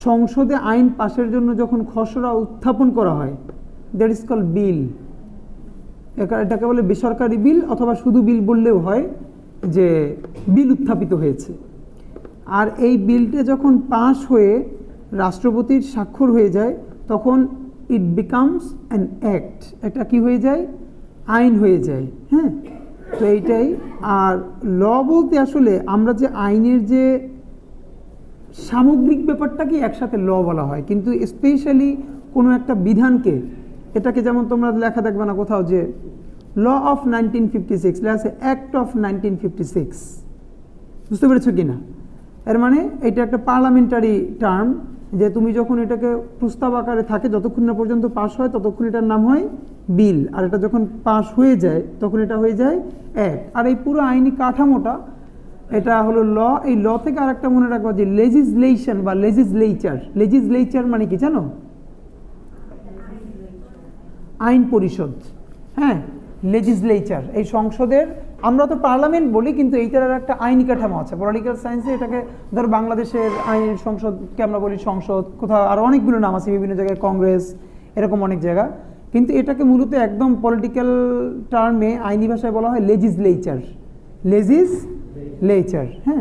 সংসদে আইন পাশের জন্য যখন খসড়া উত্থাপন করা হয়, দ্যাট ইজ কল বিল। এটাকে বলে বেসরকারি বিল, অথবা শুধু বিল বললেও হয় যে বিল উত্থাপিত হয়েছে। আর এই বিলটা যখন পাস হয়ে রাষ্ট্রপতির স্বাক্ষর হয়ে যায়, তখন ইট বিকামস অ্যান অ্যাক্ট। এটা কি হয়ে যায়? আইন হয়ে যায়। হ্যাঁ, তো এইটাই। আর ল বলতে আসলে আমরা যে আইনের যে সামগ্রিক ব্যাপারটাকে একসাথে ল বলা হয়, কিন্তু স্পেশালি কোনো একটা বিধানকে, এটাকে যেমন তোমরা লেখা দেখবে না কোথাও যে ল অফ 1956, লেখা আছে অ্যাক্ট অফ 1956। বুঝতে পেরেছো কি না? এর মানে এটা একটা পার্লামেন্টারি টার্ম, যে তুমি যখন এটাকে প্রস্তাব আকারে থাকে, যতক্ষণ না পর্যন্ত পাস হয় ততক্ষণ এটার নাম হয় বিল, আর এটা যখন পাস হয়ে যায় তখন এটা হয়ে যায় অ্যাক্ট। আর এই পুরো আইনি কাঠামোটা, এটা হলো ল। এই ল থেকে আরেকটা মনে রাখবা যে লেজিসলেশন বা লেজিসলেচার। লেজিসলেচার মানে কি জানো? আইন পরিষদ। হ্যাঁ, লেজিসলেচার এই সংসদের, আমরা তো পার্লামেন্ট বলি, কিন্তু এইটার একটা আইনি কাঠামো আছে। পলিটিক্যাল সায়েন্সে এটাকে ধরো বাংলাদেশের আইন সংসদকে আমরা বলি সংসদ, কোথাও আরও অনেকগুলো নাম আছে, বিভিন্ন জায়গায় কংগ্রেস, এরকম অনেক জায়গা। কিন্তু এটাকে মূলত একদম পলিটিক্যাল টার্মে আইনি ভাষায় বলা হয় লেজিসলেচার। লেজিসলেচার। হ্যাঁ।